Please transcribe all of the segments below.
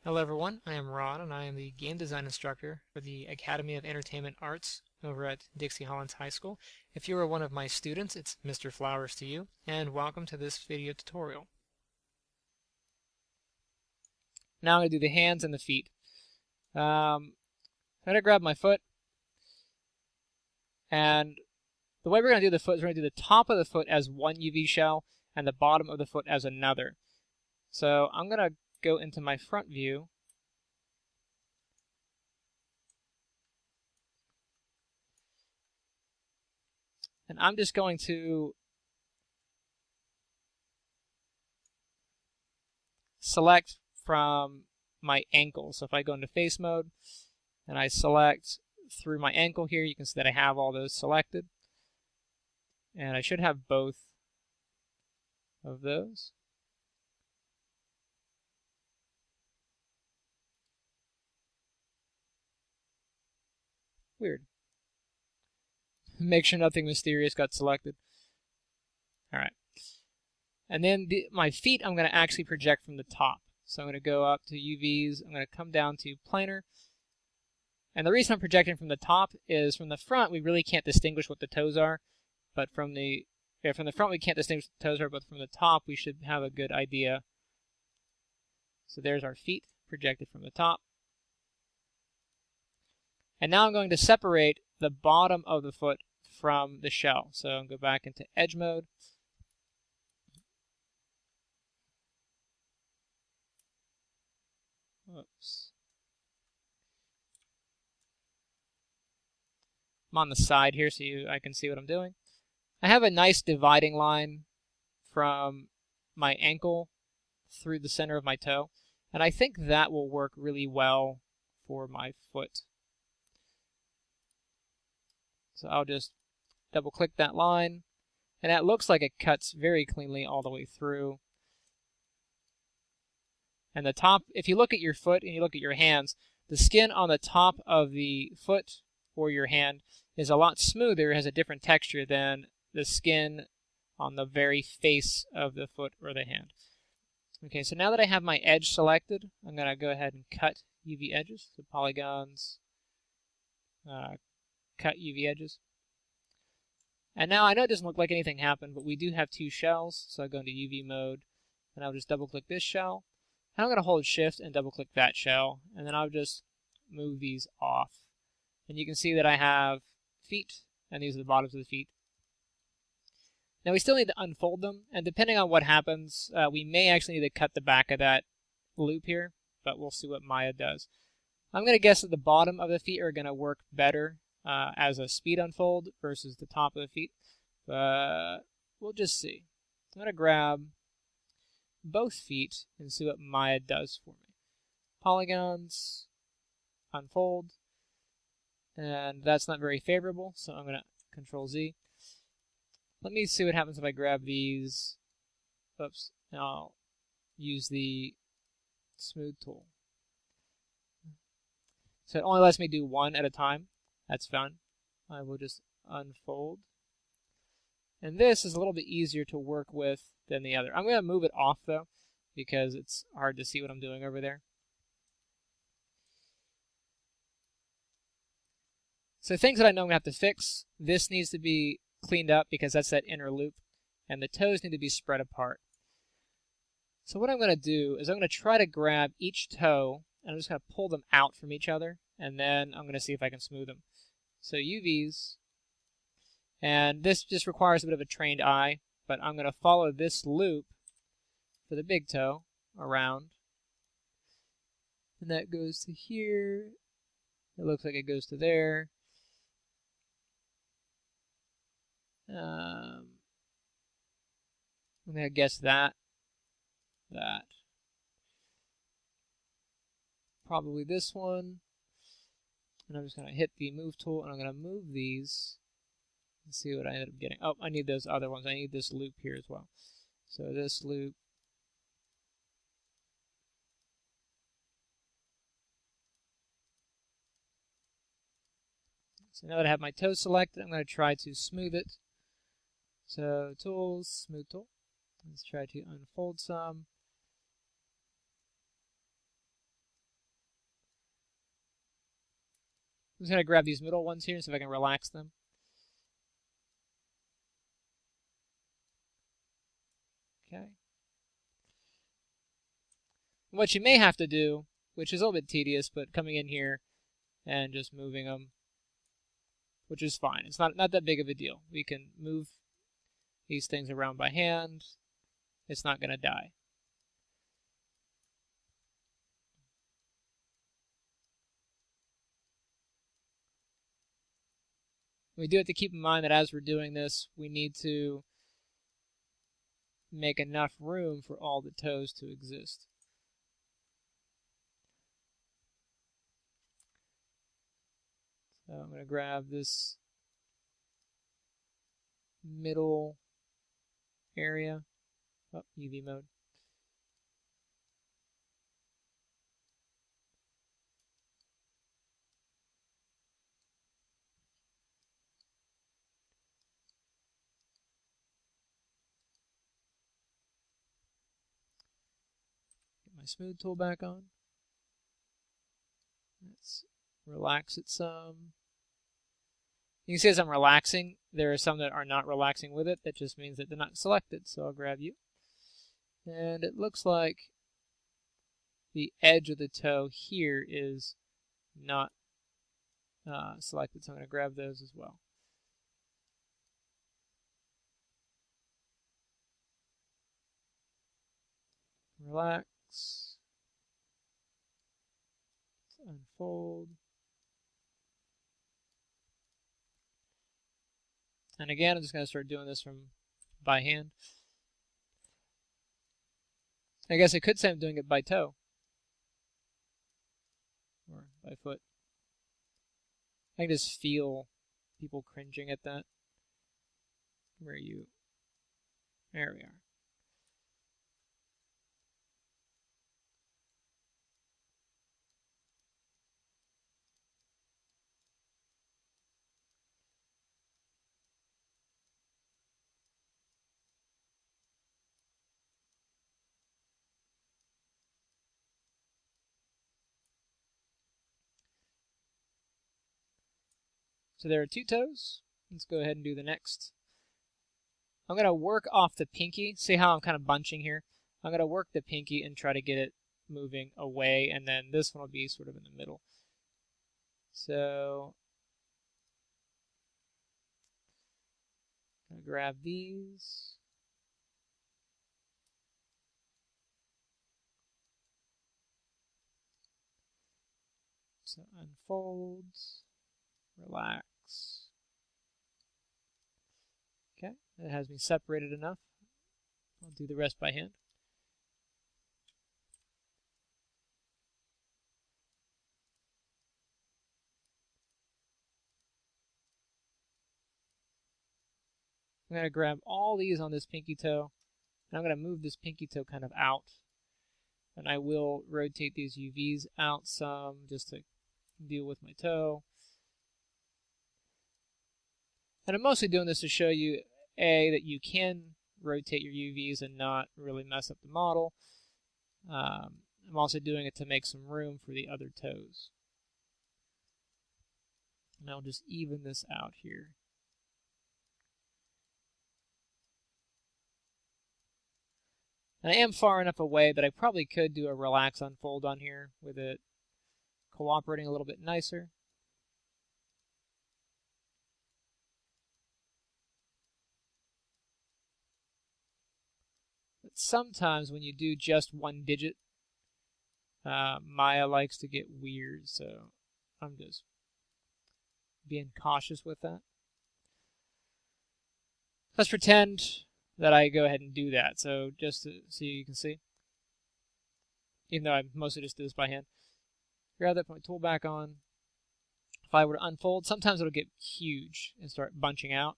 Hello everyone, I am Ron and I am the game design instructor for the Academy of Entertainment Arts over at Dixie Hollins High School. If you are one of my students, it's Mr. Flowers to you, and welcome to this video tutorial. Now I'm going to do the hands and the feet. I'm going to grab my foot, and the way we're going to do the foot is we're going to do the top of the foot as one UV shell and the bottom of the foot as another. So I'm going to go into my front view. And I'm just going to select from my ankle. So if I go into face mode and I select through my ankle here, you can see that I have all those selected. And I should have both of those. Weird. Make sure nothing mysterious got selected. Alright. And then my feet I'm going to actually project from the top. So I'm going to go up to UVs, I'm going to come down to planar. And the reason I'm projecting from the top is from the front we really can't distinguish what the toes are. But from the front we can't distinguish what the toes are, but from the top we should have a good idea. So there's our feet projected from the top. And now I'm going to separate the bottom of the foot from the shell. So I'll go back into edge mode. Oops. I'm on the side here so I can see what I'm doing. I have a nice dividing line from my ankle through the center of my toe, and I think that will work really well for my foot. So I'll just double click that line, and that looks like it cuts very cleanly all the way through. And the top, if you look at your foot and you look at your hands, the skin on the top of the foot or your hand is a lot smoother, has a different texture than the skin on the very face of the foot or the hand. Okay, so now that I have my edge selected, I'm going to go ahead and cut UV edges, so polygons, cut UV edges. And now I know it doesn't look like anything happened, but we do have two shells, so I go into UV mode, and I'll just double click this shell. And I'm going to hold shift and double click that shell, and then I'll just move these off. And you can see that I have feet, and these are the bottoms of the feet. Now we still need to unfold them, and depending on what happens, we may actually need to cut the back of that loop here, but we'll see what Maya does. I'm going to guess that the bottom of the feet are going to work better as a speed unfold versus the top of the feet, but we'll just see. I'm going to grab both feet and see what Maya does for me. Polygons, unfold, and that's not very favorable, so I'm going to Control Z. Let me see what happens if I grab these. Oops, and I'll use the smooth tool. So it only lets me do one at a time. That's fun. I will just unfold. And this is a little bit easier to work with than the other. I'm going to move it off though, because it's hard to see what I'm doing over there. So things that I know I'm going to have to fix. This needs to be cleaned up because that's that inner loop, and the toes need to be spread apart. So what I'm going to do is I'm going to try to grab each toe, and I'm just going to pull them out from each other, and then I'm going to see if I can smooth them. So UVs, and this just requires a bit of a trained eye, but I'm going to follow this loop for the big toe around, and that goes to here. It looks like it goes to there. I'm going to guess that. Probably this one. And I'm just going to hit the move tool, and I'm going to move these and see what I ended up getting. Oh, I need those other ones. I need this loop here as well. So this loop. So now that I have my toe selected, I'm going to try to smooth it. So tools, smooth tool. Let's try to unfold some. I'm just going to grab these middle ones here and see if I can relax them. Okay. What you may have to do, which is a little bit tedious, but coming in here and just moving them, which is fine. It's not that big of a deal. We can move these things around by hand. It's not going to die. We do have to keep in mind that as we're doing this, we need to make enough room for all the toes to exist. So I'm going to grab this middle area. Oh, UV mode. Get my smooth tool back on. Let's relax it some. You can see as I'm relaxing, there are some that are not relaxing with it. That just means that they're not selected. So I'll grab you. And it looks like the edge of the toe here is not selected. So I'm going to grab those as well. Relax. Let's unfold. And again, I'm just going to start doing this from by hand. I guess I could say I'm doing it by toe. Or by foot. I can just feel people cringing at that. Where are you? There we are. So there are two toes. Let's go ahead and do the next. I'm going to work off the pinky. See how I'm kind of bunching here? I'm going to work the pinky and try to get it moving away, and then this one will be sort of in the middle. So I'm going to grab these. So unfolds, relax. Okay, that has me separated enough. I'll do the rest by hand. I'm going to grab all these on this pinky toe, and I'm going to move this pinky toe kind of out. And I will rotate these UVs out some just to deal with my toe. And I'm mostly doing this to show you, A, that you can rotate your UVs and not really mess up the model. I'm also doing it to make some room for the other toes. And I'll just even this out here. And I am far enough away that I probably could do a relax unfold on here with it cooperating a little bit nicer. But sometimes when you do just one digit, Maya likes to get weird, so I'm just being cautious with that. Let's pretend that I go ahead and do that. So just so you can see, even though I mostly just do this by hand. Grab that, put my tool back on. If I were to unfold, sometimes it'll get huge and start bunching out.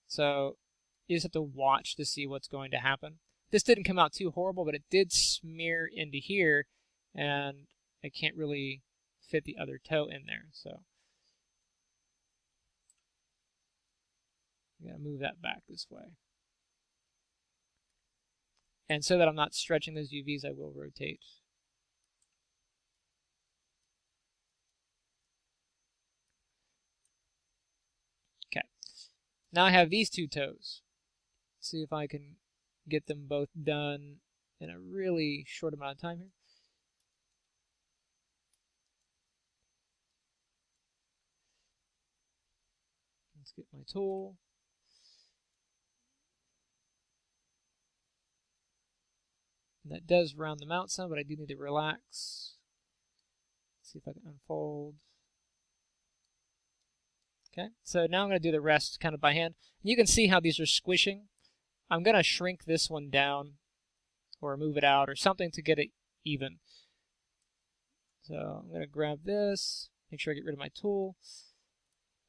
So you just have to watch to see what's going to happen. This didn't come out too horrible, but it did smear into here, and I can't really fit the other toe in there. So I'm going to move that back this way. And so that I'm not stretching those UVs, I will rotate. Now I have these two toes. Let's see if I can get them both done in a really short amount of time here. Let's get my tool. And that does round them out some, but I do need to relax. Let's see if I can unfold. Okay, so now I'm going to do the rest kind of by hand. You can see how these are squishing. I'm going to shrink this one down or move it out or something to get it even. So I'm going to grab this, make sure I get rid of my tool.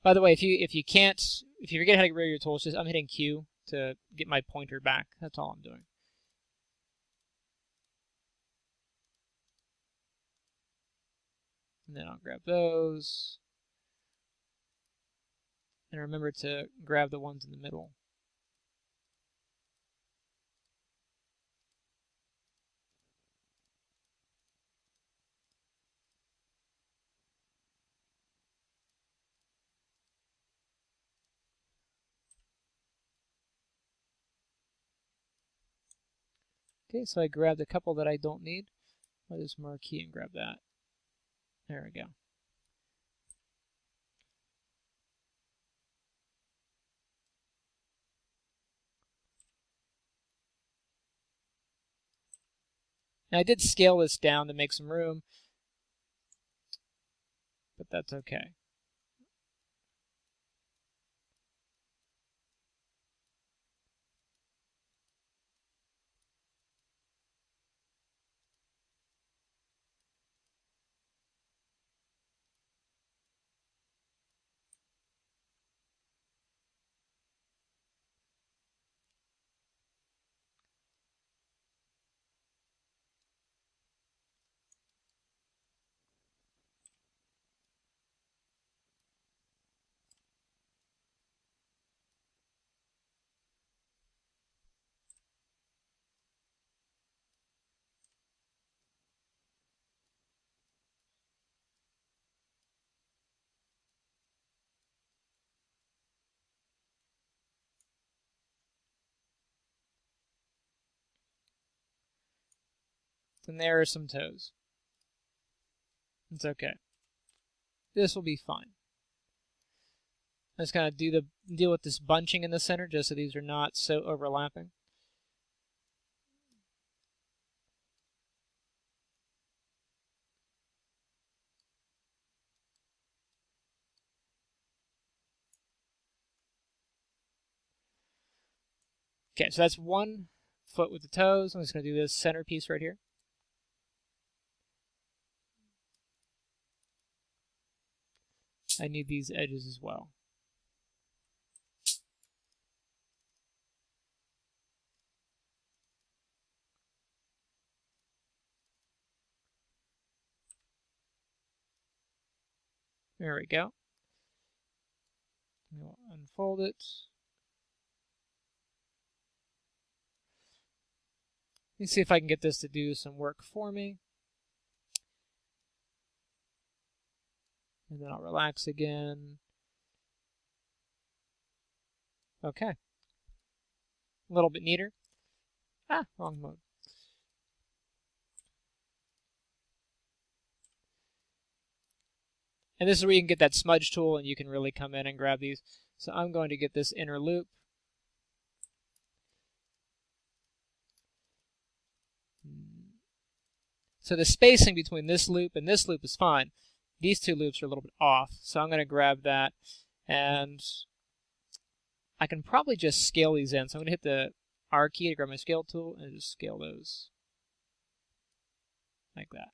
By the way, if you forget how to get rid of your tools, I'm hitting Q to get my pointer back. That's all I'm doing. And then I'll grab those. And remember to grab the ones in the middle. Okay, so I grabbed a couple that I don't need. I'll just marquee and grab that. There we go. Now I did scale this down to make some room, but that's okay. And there are some toes. It's okay. This will be fine. I'm just going to deal with this bunching in the center just so these are not so overlapping. Okay, so that's one foot with the toes. I'm just going to do this center piece right here. I need these edges as well. There we go. We'll unfold it. Let me see if I can get this to do some work for me. And then I'll relax again. Okay. A little bit neater. Ah, wrong mode. And this is where you can get that smudge tool and you can really come in and grab these. So I'm going to get this inner loop. So the spacing between this loop and this loop is fine. These two loops are a little bit off. So I'm going to grab that and I can probably just scale these in. So I'm going to hit the R key to grab my scale tool and just scale those like that.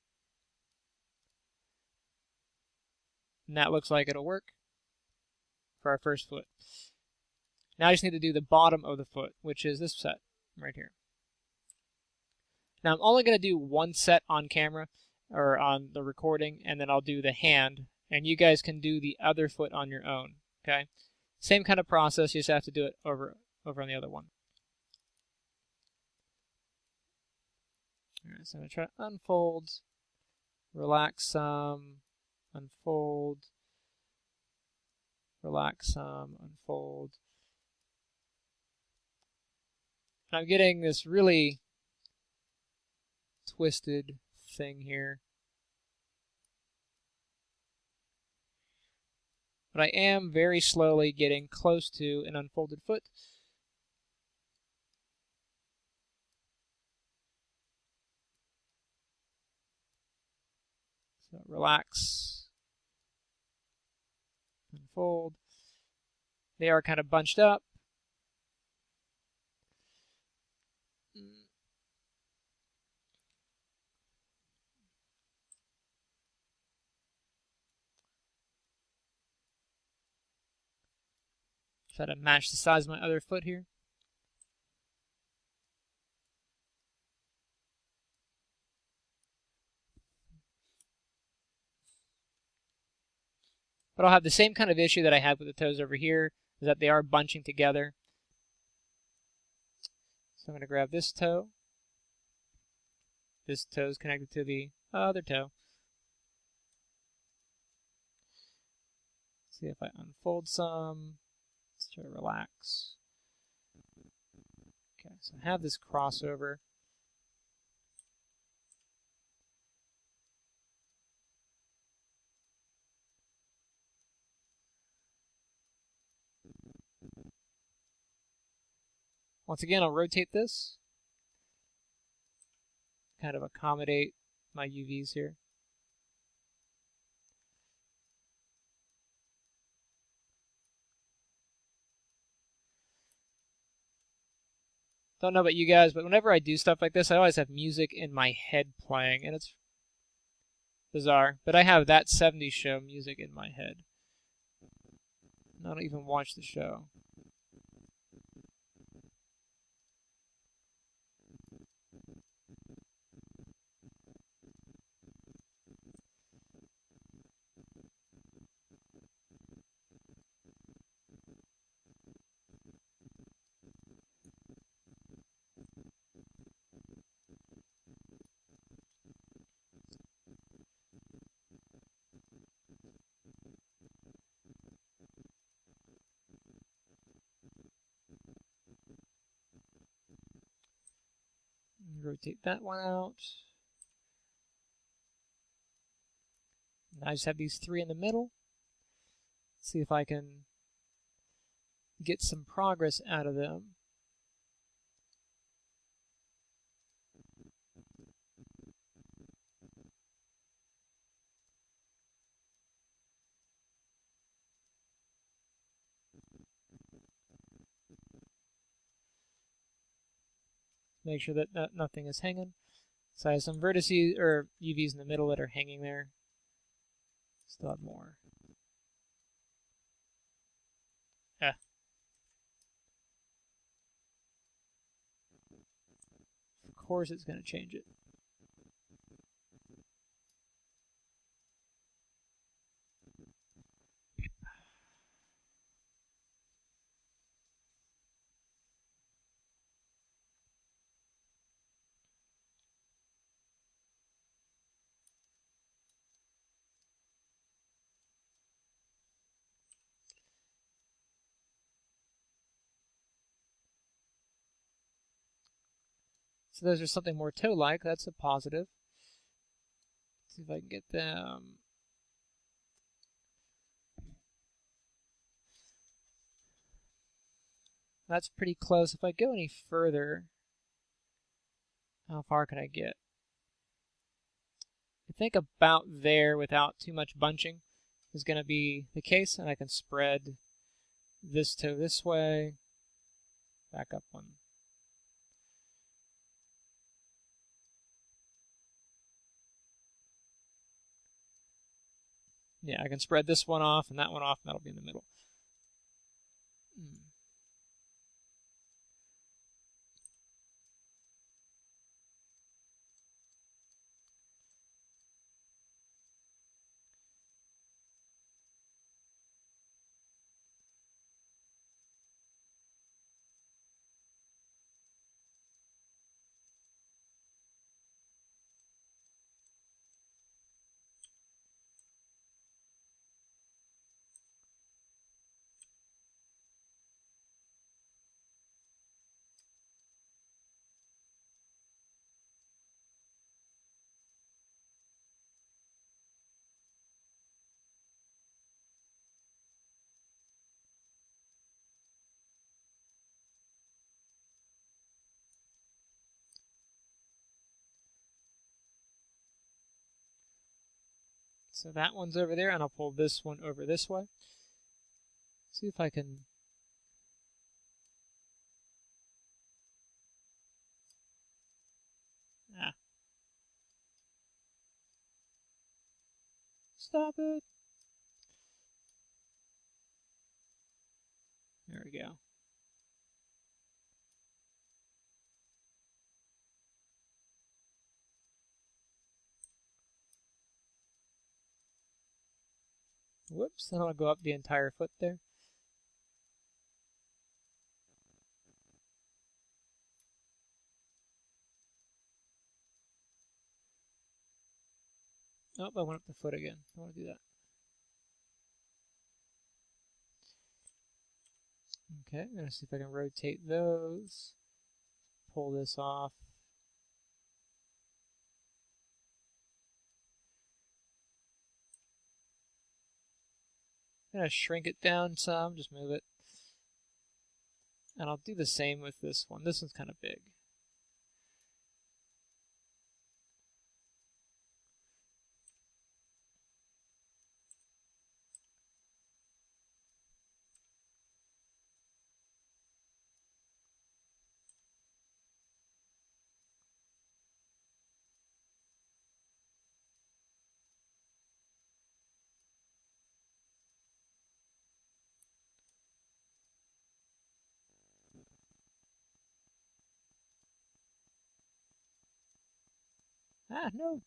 And that looks like it'll work for our first foot. Now I just need to do the bottom of the foot, which is this set right here. Now I'm only going to do one set on camera or on the recording, and then I'll do the hand, and you guys can do the other foot on your own. Okay, same kind of process. You just have to do it over on the other one. All right, so I'm going to try to unfold, relax some, unfold, relax some, unfold. And I'm getting this really twisted thing here. But I am very slowly getting close to an unfolded foot. So relax, unfold. They are kind of bunched up. Try to match the size of my other foot here. But I'll have the same kind of issue that I have with the toes over here, is that they are bunching together. So I'm going to grab this toe. This toe is connected to the other toe. See if I unfold some. Let's try to relax. Okay, so I have this crossover. Once again, I'll rotate this. Kind of accommodate my UVs here. Don't know about you guys, but whenever I do stuff like this, I always have music in my head playing, and it's bizarre. But I have That 70s Show music in my head. I don't even watch the show. Rotate that one out. Now I just have these three in the middle. See if I can get some progress out of them. Make sure that nothing is hanging. So I have some vertices or UVs in the middle that are hanging there. Still have more. Of course it's going to change it. So those are something more toe-like. That's a positive. Let's see if I can get them. That's pretty close. If I go any further, how far can I get? I think about there without too much bunching is going to be the case, and I can spread this toe this way, back up one. Yeah, I can spread this one off and that one off, and that'll be in the middle. So that one's over there, and I'll pull this one over this way. See if I can... Stop it. There we go. Whoops, then I'll go up the entire foot there. Oh, I went up the foot again. I want to do that. Okay, I'm going to see if I can rotate those. Pull this off. I'm going to shrink it down some, just move it. And I'll do the same with this one. This one's kind of big. Ah, no.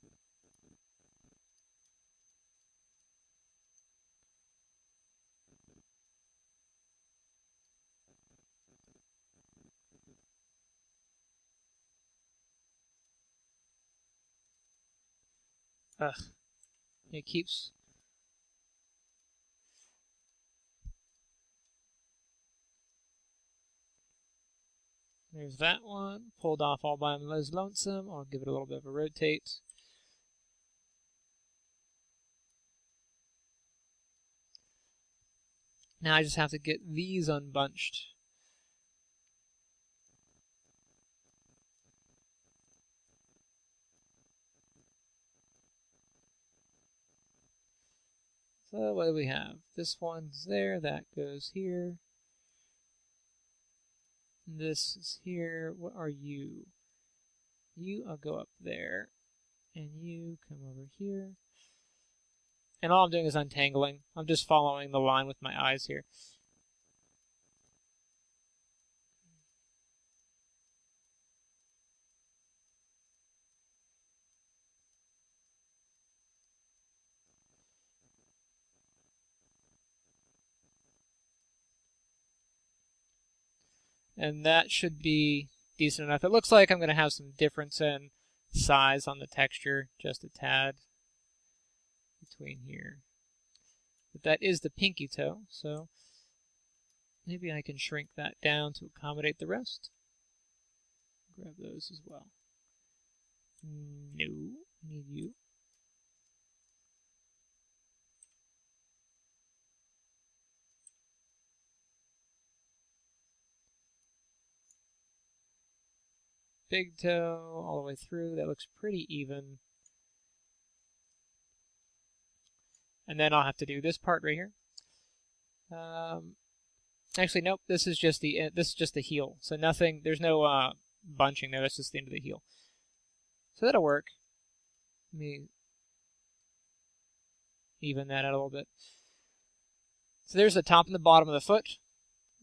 Ugh. It keeps... There's that one. Pulled off all by his lonesome. I'll give it a little bit of a rotate. Now I just have to get these unbunched. So what do we have? This one's there, that goes here. This is here. What are you? You, I'll go up there. And you come over here. And all I'm doing is untangling. I'm just following the line with my eyes here. And that should be decent enough. It looks like I'm going to have some difference in size on the texture, just a tad between here. But that is the pinky toe, so maybe I can shrink that down to accommodate the rest. Grab those as well. No, need you. Big toe all the way through. That looks pretty even. And then I'll have to do this part right here. Actually, nope. This is just the heel. So nothing. There's no bunching there. That's just the end of the heel. So that'll work. Let me even that out a little bit. So there's the top and the bottom of the foot.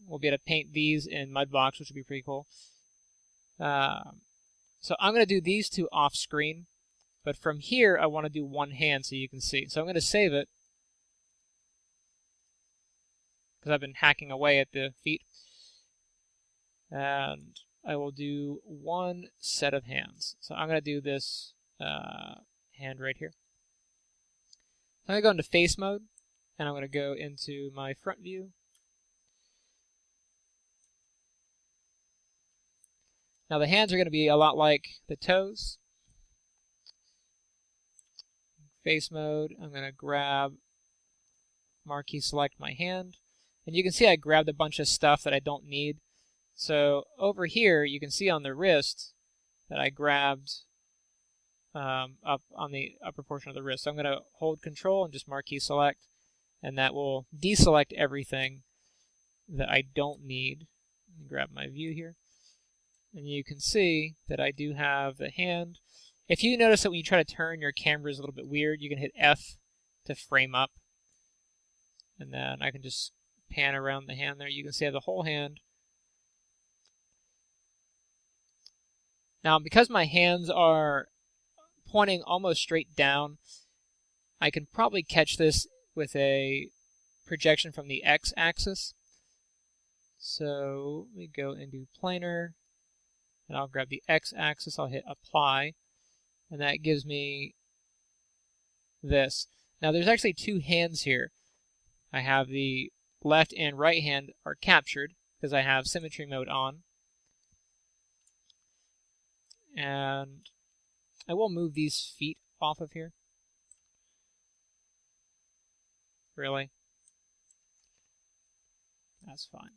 We'll be able to paint these in Mudbox, which would be pretty cool. So I'm going to do these two off screen, but from here I want to do one hand so you can see. So I'm going to save it because I've been hacking away at the feet. And I will do one set of hands. So I'm going to do this hand right here. I'm going to go into face mode, and I'm going to go into my front view. Now the hands are going to be a lot like the toes. Face mode, I'm going to grab marquee select my hand. And you can see I grabbed a bunch of stuff that I don't need. So over here you can see on the wrist that I grabbed up on the upper portion of the wrist. So I'm going to hold Control and just marquee select, and that will deselect everything that I don't need. Let me grab my view here. And you can see that I do have the hand. If you notice that when you try to turn, your camera is a little bit weird, you can hit F to frame up. And then I can just pan around the hand there. You can see I have the whole hand. Now, because my hands are pointing almost straight down, I can probably catch this with a projection from the x-axis. So let me go into planar, and I'll grab the x-axis. I'll hit apply, and that gives me this. Now, there's actually two hands here. I have the left and right hand are captured because I have symmetry mode on. And I will move these feet off of here. Really? That's fine.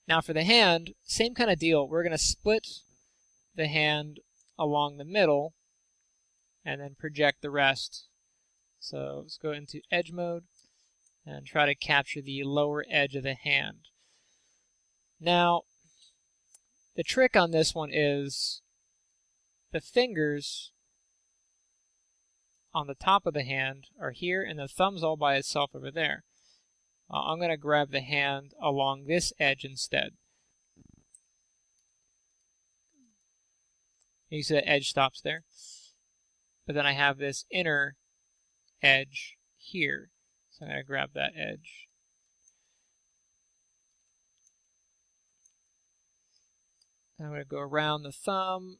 Now for the hand, same kind of deal. We're going to split the hand along the middle and then project the rest. So let's go into edge mode and try to capture the lower edge of the hand. Now, the trick on this one is the fingers on the top of the hand are here and the thumb's all by itself over there. I'm going to grab the hand along this edge instead. You see the edge stops there. But then I have this inner edge here. So I'm going to grab that edge. I'm going to go around the thumb.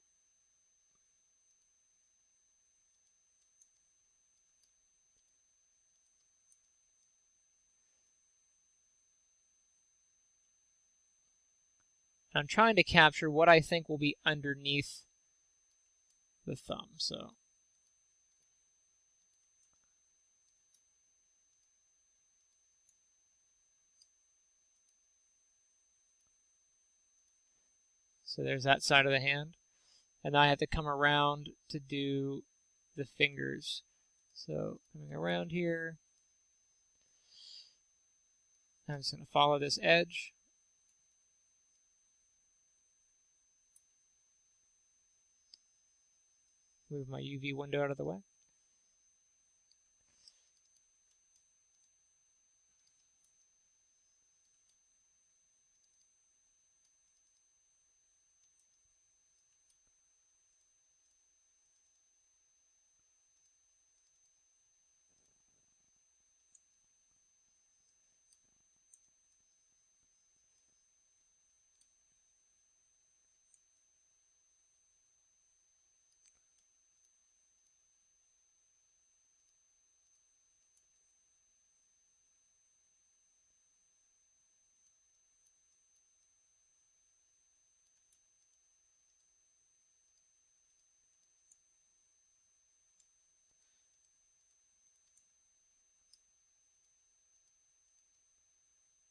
I'm trying to capture what I think will be underneath the thumb. So there's that side of the hand. And now I have to come around to do the fingers. So coming around here. I'm just going to follow this edge. Move my UV window out of the way.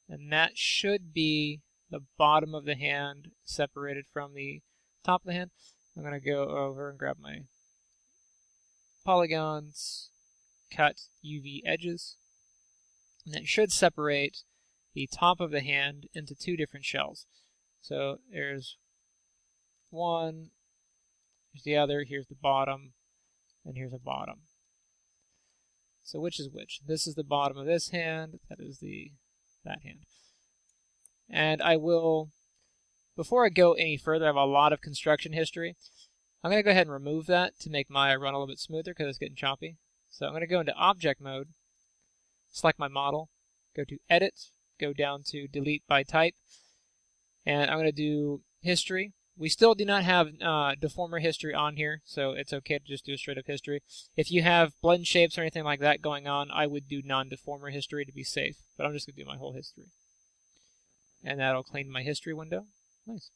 And that should be the bottom of the hand separated from the top of the hand. I'm going to go over and grab my polygons, cut UV edges, and that should separate the top of the hand into two different shells. So there's one, here's the other, here's the bottom, and here's a bottom. So which is which? This is the bottom of this hand, that is that hand. And I will, before I go any further, I have a lot of construction history. I'm going to go ahead and remove that to make my run a little bit smoother because it's getting choppy. So I'm going to go into object mode, select my model, go to edit, go down to delete by type, and I'm going to do history. We still do not have deformer history on here, so it's okay to just do a straight up history. If you have blend shapes or anything like that going on, I would do non-deformer history to be safe, but I'm just going to do my whole history. And that'll clean my history window. Nice.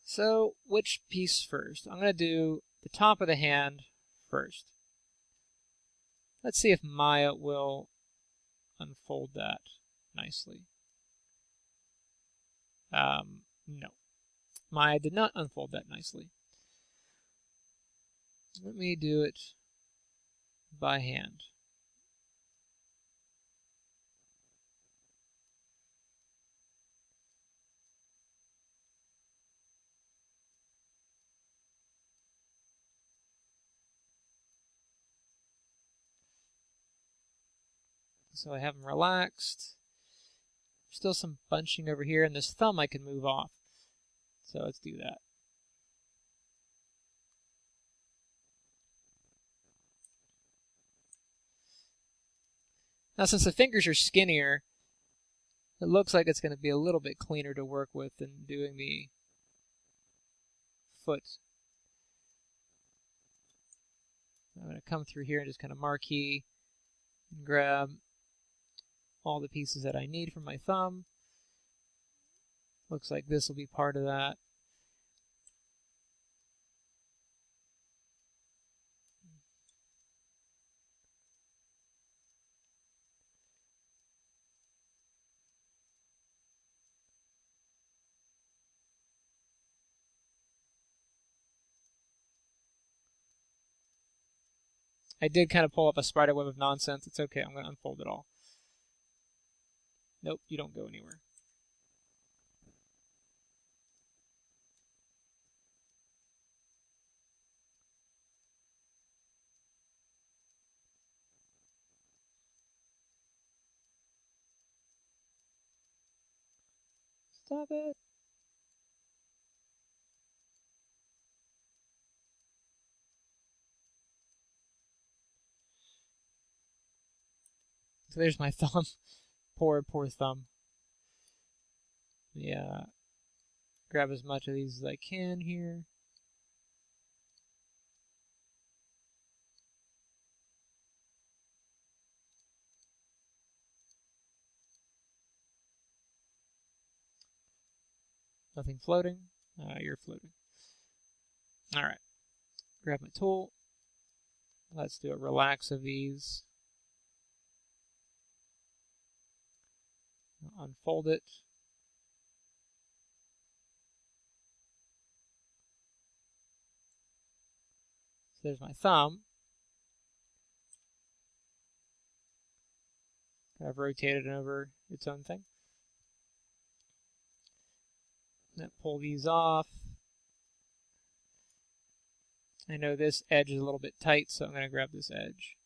So, which piece first? I'm going to do the top of the hand first. Let's see if Maya will unfold that nicely. No. Maya did not unfold that nicely. Let me do it by hand. So I have them relaxed. Still some bunching over here, and this thumb I can move off. So let's do that. Now since the fingers are skinnier, it looks like it's going to be a little bit cleaner to work with than doing the foot. I'm going to come through here and just kind of marquee and grab all the pieces that I need from my thumb. Looks like this will be part of that. I did kind of pull up a spider web of nonsense. It's okay, I'm going to unfold it all. Nope, you don't go anywhere. Stop it. So there's my thumb. Poor thumb. Yeah. Grab as much of these as I can here. Nothing floating. You're floating. All right. Grab my tool. Let's do a relax of these. Unfold it. So there's my thumb. I've rotated it over its own thing. Then pull these off. I know this edge is a little bit tight, so I'm going to grab this edge.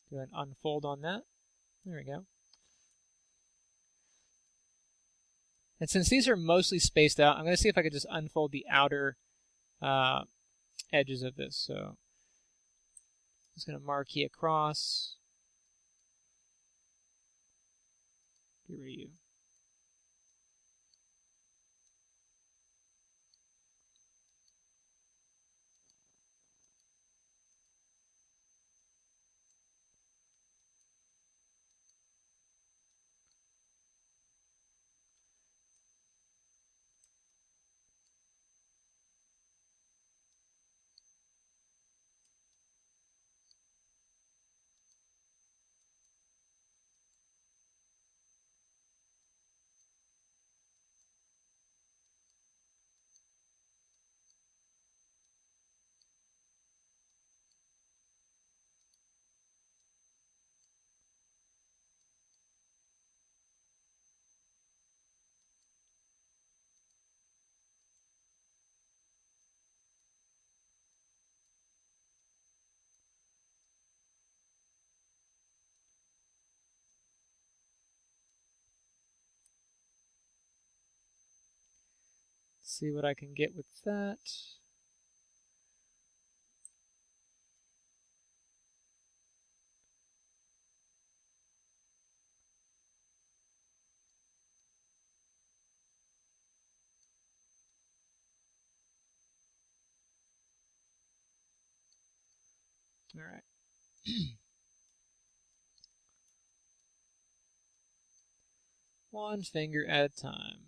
Do an unfold on that. There we go. And since these are mostly spaced out, I'm going to see if I could just unfold the outer edges of this. So I'm just going to marquee across. Get rid of you. See what I can get with that. All right. One finger at a time.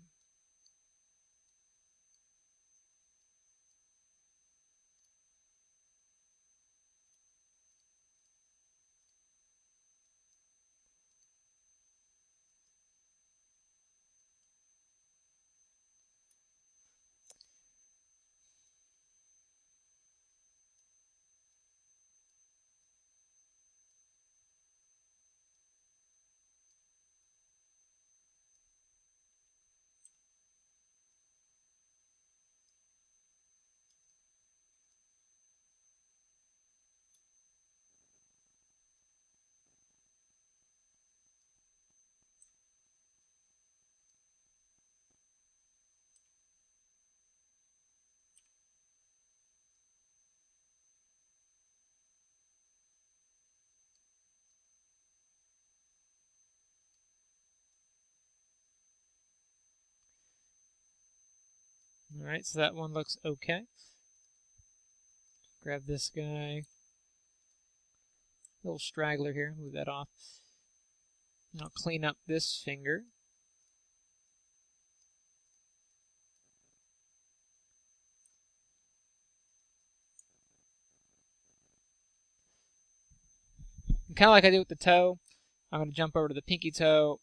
Alright, so that one looks okay. Grab this guy. Little straggler here, move that off. I'll clean up this finger. Kind of like I did with the toe, I'm going to jump over to the pinky toe,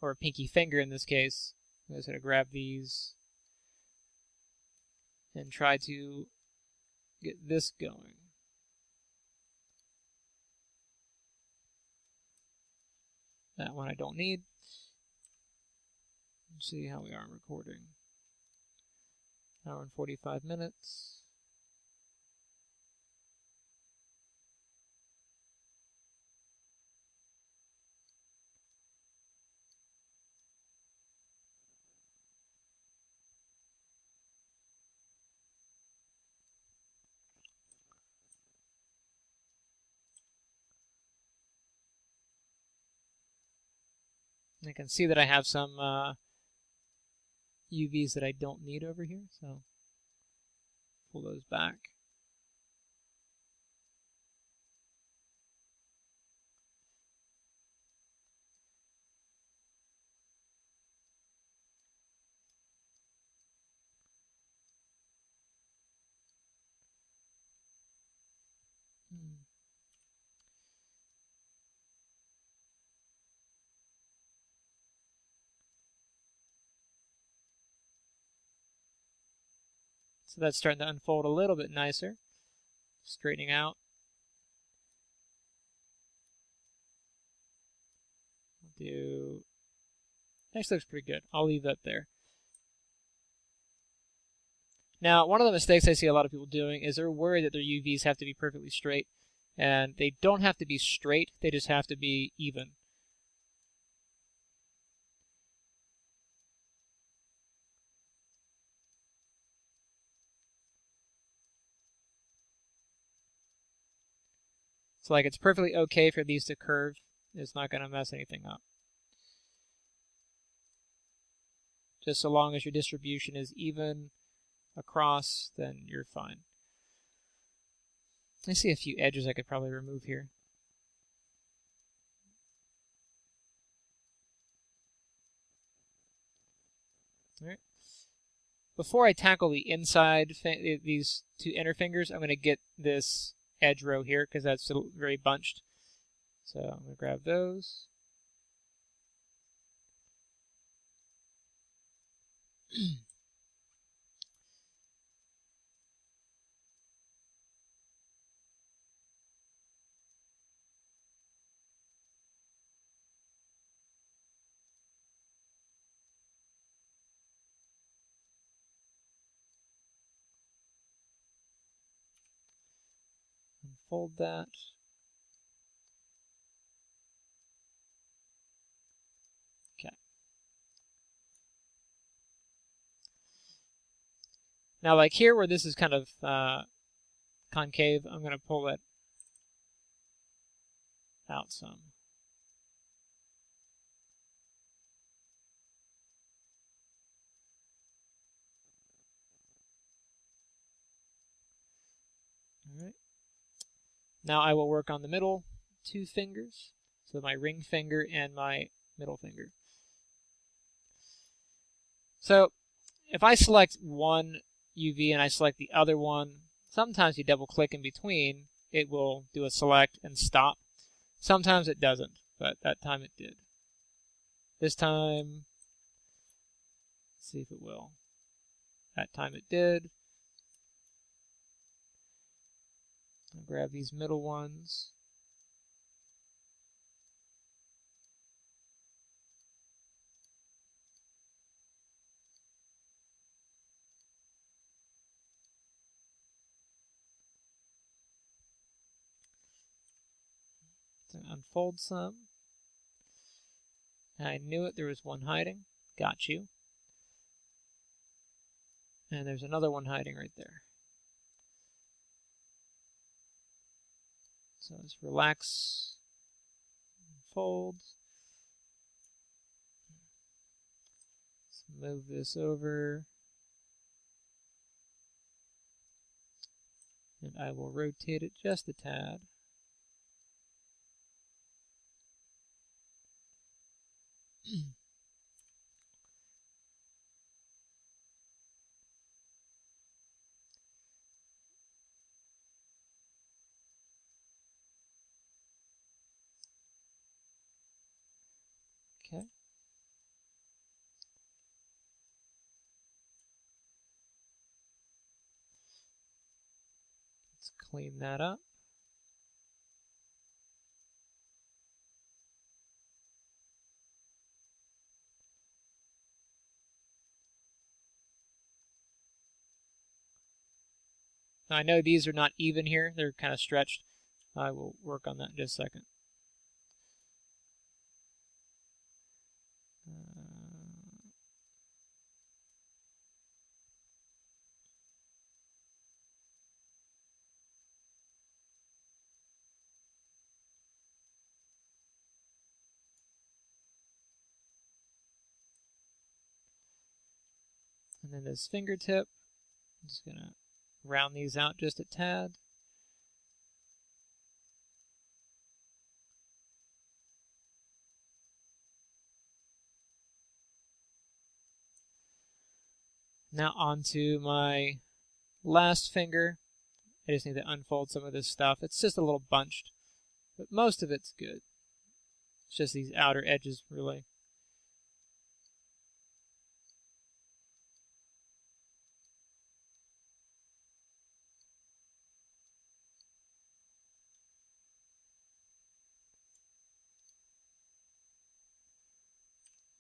or pinky finger in this case. I'm just going to grab these and try to get this going. That one I don't need. Let's see how we are in recording. 1 hour and 45 minutes. I can see that I have some UVs that I don't need over here, so pull those back. So that's starting to unfold a little bit nicer. Straightening out. Actually looks pretty good. I'll leave that there. Now, one of the mistakes I see a lot of people doing is they're worried that their UVs have to be perfectly straight. And they don't have to be straight, they just have to be even. So like it's perfectly okay for these to curve. It's not going to mess anything up. Just so long as your distribution is even across, then you're fine. I see a few edges I could probably remove here. All right. Before I tackle the inside, these two inner fingers, I'm going to get this edge row here because that's very bunched. So I'm going to grab those. Fold that. Okay. Now, like here where this is kind of concave, I'm going to pull that out some. All right. Now I will work on the middle two fingers, so my ring finger and my middle finger. So if I select one UV and I select the other one, sometimes you double click in between, it will do a select and stop. Sometimes it doesn't, but that time it did. This time, let's see if it will. That time it did. I'll grab these middle ones. So unfold some. I knew it, there was one hiding. Got you. And there's another one hiding right there. So let's relax, fold. Let's move this over. And I will rotate it just a tad. Okay. Let's clean that up. Now, I know these are not even here. They're kind of stretched. I will work on that in just a second. And then this fingertip, I'm just going to round these out just a tad. Now onto my last finger. I just need to unfold some of this stuff. It's just a little bunched, but most of it's good. It's just these outer edges, really.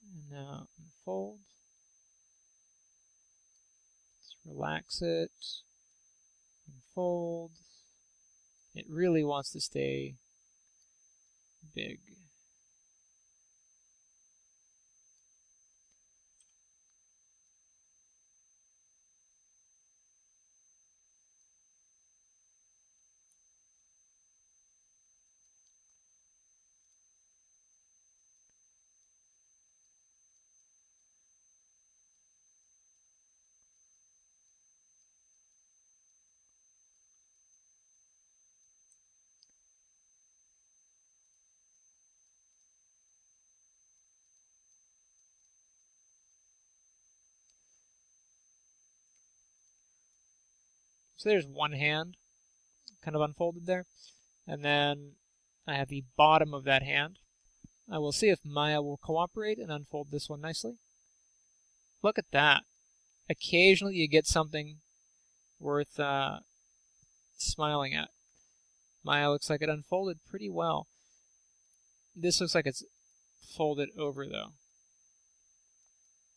And now unfold. Let's relax it. Unfold. It really wants to stay big. So there's one hand kind of unfolded there. And then I have the bottom of that hand. I will see if Maya will cooperate and unfold this one nicely. Look at that. Occasionally you get something worth smiling at. Maya looks like it unfolded pretty well. This looks like it's folded over though.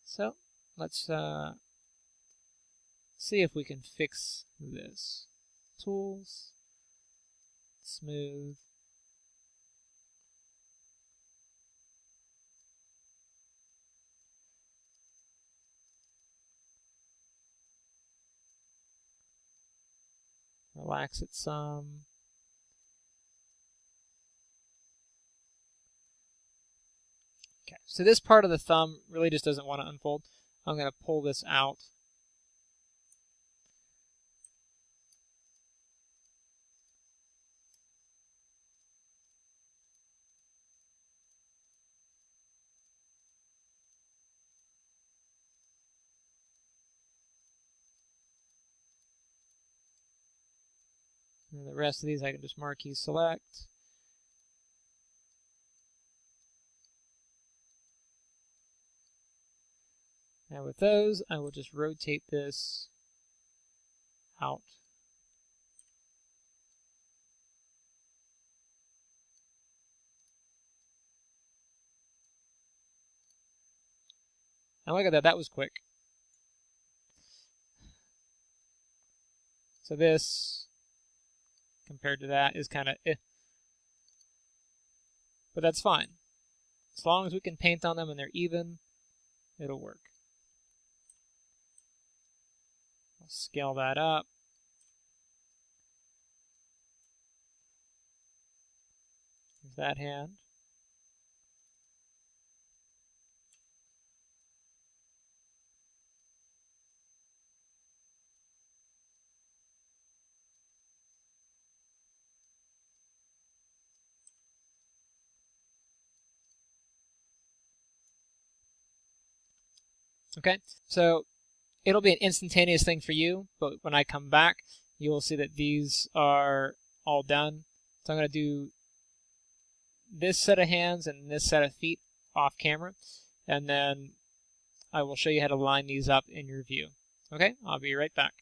So let's see if we can fix this. Tools, smooth. Relax it some. Okay, so this part of the thumb really just doesn't want to unfold. I'm going to pull this out. And the rest of these I can just marquee select. And with those, I will just rotate this out. And look at that, that was quick. So this, compared to that, is kind of eh. But that's fine. As long as we can paint on them and they're even, it'll work. I'll scale that up. There's that hand. Okay, so it'll be an instantaneous thing for you, but when I come back, you will see that these are all done. So I'm going to do this set of hands and this set of feet off camera, and then I will show you how to line these up in your view. Okay, I'll be right back.